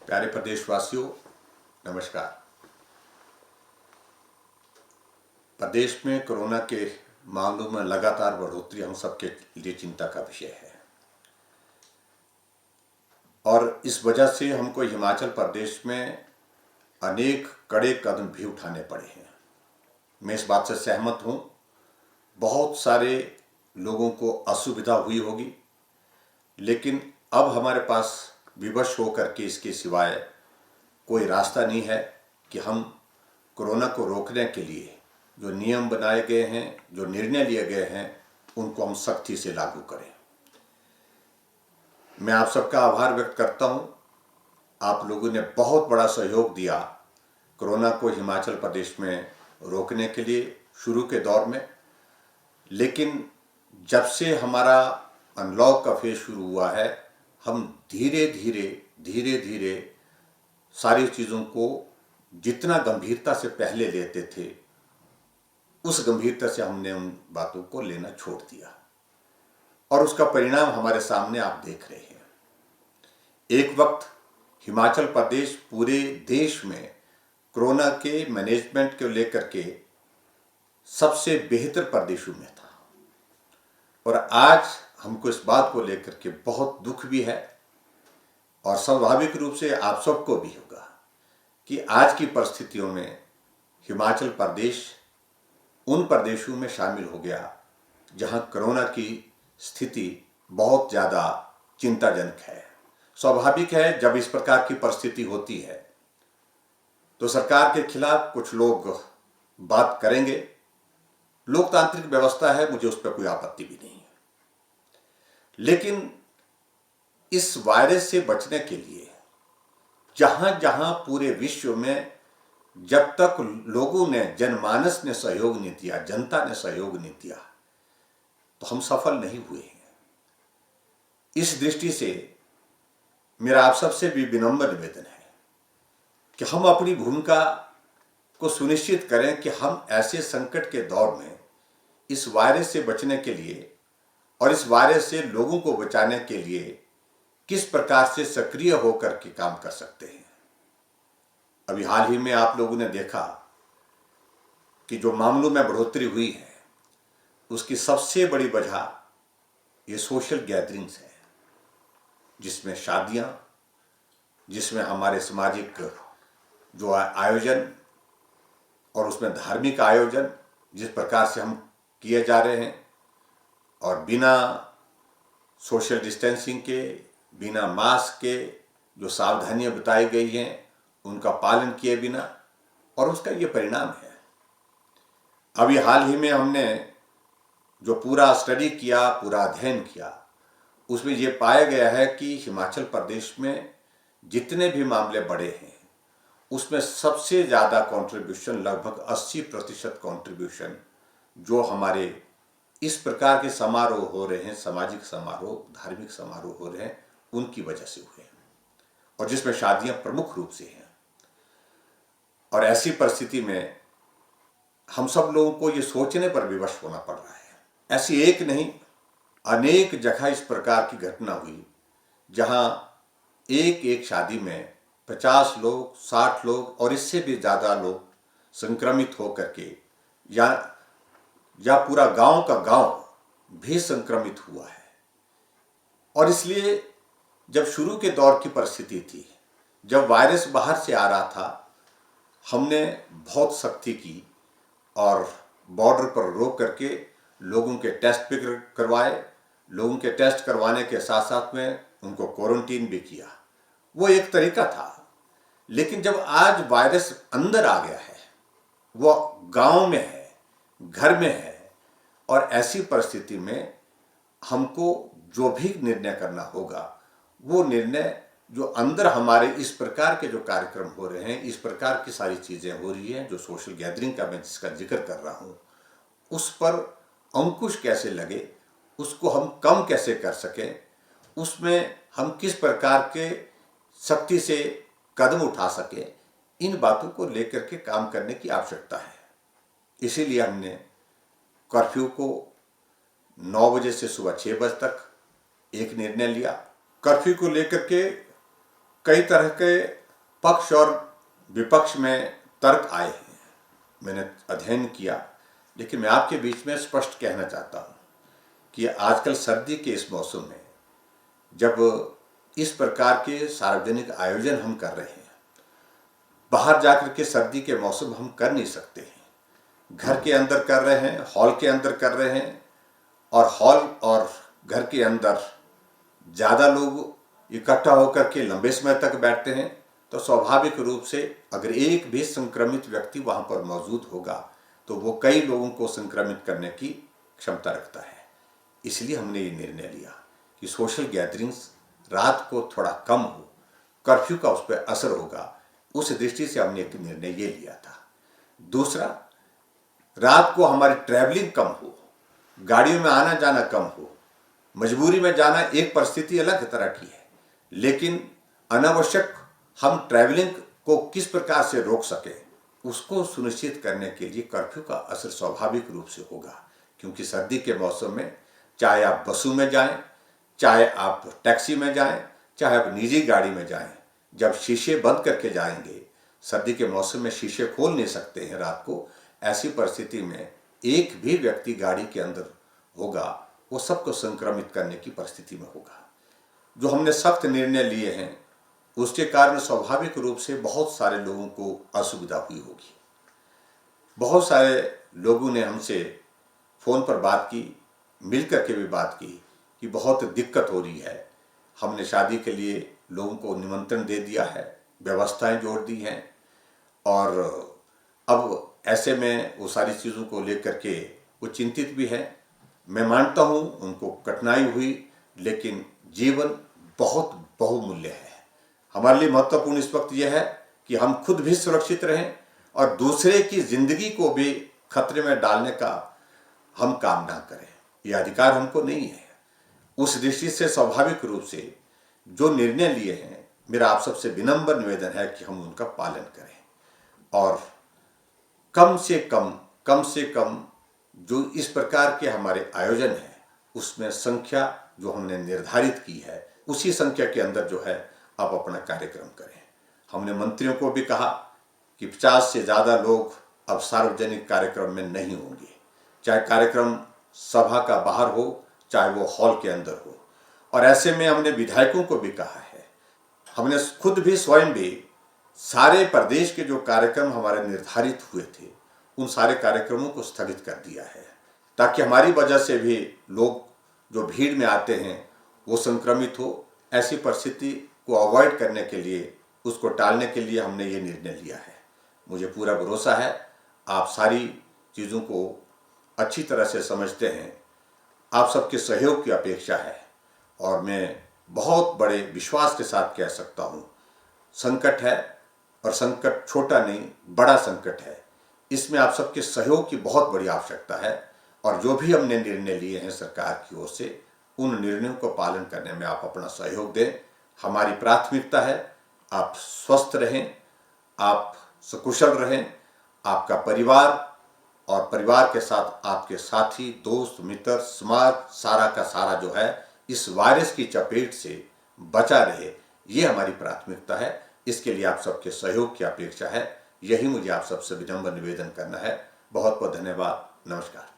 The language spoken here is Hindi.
प्यारे प्रदेशवासियों, नमस्कार। प्रदेश में कोरोना के मामलों में लगातार बढ़ोतरी हम सबके लिए चिंता का विषय है और इस वजह से हमको हिमाचल प्रदेश में अनेक कड़े कदम भी उठाने पड़े हैं। मैं इस बात से सहमत हूँ। बहुत सारे लोगों को असुविधा हुई होगी, लेकिन अब हमारे पास विवश होकर के इसके सिवाय कोई रास्ता नहीं है कि हम कोरोना को रोकने के लिए जो नियम बनाए गए हैं, जो निर्णय लिए गए हैं, उनको हम सख्ती से लागू करें। मैं आप सबका आभार व्यक्त करता हूं। आप लोगों ने बहुत बड़ा सहयोग दिया कोरोना को हिमाचल प्रदेश में रोकने के लिए शुरू के दौर में, लेकिन जब से हमारा अनलॉक का फेज शुरू हुआ है, हम धीरे धीरे सारी चीज़ों को जितना गंभीरता से पहले लेते थे, उस गंभीरता से हमने उन बातों को लेना छोड़ दिया और उसका परिणाम हमारे सामने आप देख रहे हैं। एक वक्त हिमाचल प्रदेश पूरे देश में कोरोना के मैनेजमेंट को लेकर के सबसे बेहतर प्रदेशों में था और आज हमको इस बात को लेकर के बहुत दुख भी है और स्वाभाविक रूप से आप सबको भी होगा कि आज की परिस्थितियों में हिमाचल प्रदेश उन प्रदेशों में शामिल हो गया जहां कोरोना की स्थिति बहुत ज़्यादा चिंताजनक है। स्वाभाविक है, जब इस प्रकार की परिस्थिति होती है तो सरकार के खिलाफ कुछ लोग बात करेंगे। लोकतांत्रिक व्यवस्था है, मुझे उस पर कोई आपत्ति भी नहीं है, लेकिन इस वायरस से बचने के लिए जहां जहां पूरे विश्व में जब तक लोगों ने, जनमानस ने सहयोग नहीं दिया, जनता ने सहयोग नहीं दिया, तो हम सफल नहीं हुए हैं। इस दृष्टि से मेरा आप सबसे भी विनम्र निवेदन है कि हम अपनी भूमिका को सुनिश्चित करें कि हम ऐसे संकट के दौर में इस वायरस से बचने के लिए और इस वायरस से लोगों को बचाने के लिए किस प्रकार से सक्रिय होकर के काम कर सकते हैं। अभी हाल ही में आप लोगों ने देखा कि जो मामलों में बढ़ोतरी हुई है, उसकी सबसे बड़ी वजह ये सोशल गैदरिंग्स है, जिसमें शादियां, जिसमें हमारे सामाजिक जो आयोजन और उसमें धार्मिक आयोजन जिस प्रकार से हम किए जा रहे हैं और बिना सोशल डिस्टेंसिंग के, बिना मास्क के जो सावधानियां बताई गई हैं उनका पालन किए बिना, और उसका ये परिणाम है। अभी हाल ही में हमने जो पूरा स्टडी किया, पूरा अध्ययन किया, उसमें ये पाया गया है कि हिमाचल प्रदेश में जितने भी मामले बढ़े हैं उसमें सबसे ज़्यादा कंट्रीब्यूशन, लगभग 80% कंट्रीब्यूशन जो हमारे इस प्रकार के समारोह हो रहे हैं, सामाजिक समारोह, धार्मिक समारोह हो रहे हैं, उनकी वजह से हुए हैं और जिसमें शादियां प्रमुख रूप से हैं। और ऐसी परिस्थिति में हम सब लोगों को ये सोचने पर विवश होना पड़ रहा है। ऐसी एक नहीं, अनेक जगह इस प्रकार की घटना हुई जहां एक एक शादी में 50 लोग, 60 लोग और इससे भी ज़्यादा लोग संक्रमित होकर के या पूरा गांव का गांव भी संक्रमित हुआ है। और इसलिए जब शुरू के दौर की परिस्थिति थी, जब वायरस बाहर से आ रहा था, हमने बहुत सख्ती की और बॉर्डर पर रोक करके लोगों के टेस्ट भी करवाए। लोगों के टेस्ट करवाने के साथ साथ में उनको क्वारंटीन भी किया। वो एक तरीका था, लेकिन जब आज वायरस अंदर आ गया है, वो गांव में है, घर में है, और ऐसी परिस्थिति में हमको जो भी निर्णय करना होगा, वो निर्णय जो अंदर हमारे इस प्रकार के जो कार्यक्रम हो रहे हैं, इस प्रकार की सारी चीज़ें हो रही हैं, जो सोशल गैदरिंग का मैं जिसका जिक्र कर रहा हूँ, उस पर अंकुश कैसे लगे, उसको हम कम कैसे कर सकें, उसमें हम किस प्रकार के सख्ती से कदम उठा सकें, इन बातों को लेकर के काम करने की आवश्यकता है। इसीलिए हमने कर्फ्यू को 9 बजे से सुबह 6 बजे तक एक निर्णय लिया। कर्फ्यू को लेकर के कई तरह के पक्ष और विपक्ष में तर्क आए हैं, मैंने अध्ययन किया, लेकिन मैं आपके बीच में स्पष्ट कहना चाहता हूँ कि आजकल सर्दी के इस मौसम में जब इस प्रकार के सार्वजनिक आयोजन हम कर रहे हैं, बाहर जाकर के सर्दी के मौसम हम कर नहीं सकते हैं, घर के अंदर कर रहे हैं, हॉल के अंदर कर रहे हैं, और हॉल और घर के अंदर ज़्यादा लोग इकट्ठा होकर के लंबे समय तक बैठते हैं, तो स्वाभाविक रूप से अगर एक भी संक्रमित व्यक्ति वहाँ पर मौजूद होगा तो वो कई लोगों को संक्रमित करने की क्षमता रखता है। इसलिए हमने ये निर्णय लिया कि सोशल गैदरिंग्स रात को थोड़ा कम हो, कर्फ्यू का उस पर असर होगा, उस दृष्टि से हमने एक निर्णय ये लिया था। दूसरा, रात को हमारी ट्रैवलिंग कम हो, गाड़ियों में आना जाना कम हो। मजबूरी में जाना एक परिस्थिति अलग तरह की है, लेकिन अनावश्यक हम ट्रैवलिंग को किस प्रकार से रोक सके उसको सुनिश्चित करने के लिए कर्फ्यू का असर स्वाभाविक रूप से होगा। क्योंकि सर्दी के मौसम में चाहे आप बसों में जाएं, चाहे आप टैक्सी में जाएं, चाहे आप निजी गाड़ी में जाएं, जब शीशे बंद करके जाएंगे, सर्दी के मौसम में शीशे खोल नहीं सकते हैं रात को, ऐसी परिस्थिति में एक भी व्यक्ति गाड़ी के अंदर होगा, वो सबको संक्रमित करने की परिस्थिति में होगा। जो हमने सख्त निर्णय लिए हैं उसके कारण स्वाभाविक रूप से बहुत सारे लोगों को असुविधा हुई होगी। बहुत सारे लोगों ने हमसे फ़ोन पर बात की, मिल कर के भी बात की कि बहुत दिक्कत हो रही है, हमने शादी के लिए लोगों को निमंत्रण दे दिया है, व्यवस्थाएं जोड़ दी हैं, और अब ऐसे में वो सारी चीज़ों को लेकर के वो चिंतित भी हैं। मैं मानता हूँ उनको कठिनाई हुई, लेकिन जीवन बहुत बहुमूल्य है। हमारे लिए महत्वपूर्ण इस वक्त यह है कि हम खुद भी सुरक्षित रहें और दूसरे की जिंदगी को भी खतरे में डालने का हम काम ना करें, यह अधिकार हमको नहीं है। उस दृष्टि से स्वाभाविक रूप से जो निर्णय लिए हैं, मेरा आप सबसे विनम्र निवेदन है कि हम उनका पालन करें, और कम से कम जो इस प्रकार के हमारे आयोजन है उसमें संख्या जो हमने निर्धारित की है उसी संख्या के अंदर जो है आप अपना कार्यक्रम करें। हमने मंत्रियों को भी कहा कि 50 से ज़्यादा लोग अब सार्वजनिक कार्यक्रम में नहीं होंगे, चाहे कार्यक्रम सभा का बाहर हो चाहे वो हॉल के अंदर हो। और ऐसे में हमने विधायकों को भी कहा है, हमने खुद भी स्वयं भी सारे प्रदेश के जो कार्यक्रम हमारे निर्धारित हुए थे उन सारे कार्यक्रमों को स्थगित कर दिया है, ताकि हमारी वजह से भी लोग जो भीड़ में आते हैं वो संक्रमित हो। ऐसी परिस्थिति को अवॉइड करने के लिए, उसको टालने के लिए हमने ये निर्णय लिया है। मुझे पूरा भरोसा है आप सारी चीज़ों को अच्छी तरह से समझते हैं, आप सबके सहयोग की अपेक्षा है, और मैं बहुत बड़े विश्वास के साथ कह सकता हूँ संकट है, और संकट छोटा नहीं बड़ा संकट है, इसमें आप सबके सहयोग की बहुत बड़ी आवश्यकता है। और जो भी हमने निर्णय लिए हैं सरकार की ओर से, उन निर्णयों को पालन करने में आप अपना सहयोग दें। हमारी प्राथमिकता है आप स्वस्थ रहें, आप सकुशल रहें, आपका परिवार और परिवार के साथ आपके साथी, दोस्त, मित्र, समाज सारा का सारा जो है इस वायरस की चपेट से बचा रहे, ये हमारी प्राथमिकता है। इसके लिए आप सबके सहयोग की अपेक्षा है। यही मुझे आप सबसे विनम्र निवेदन करना है। बहुत बहुत धन्यवाद। नमस्कार।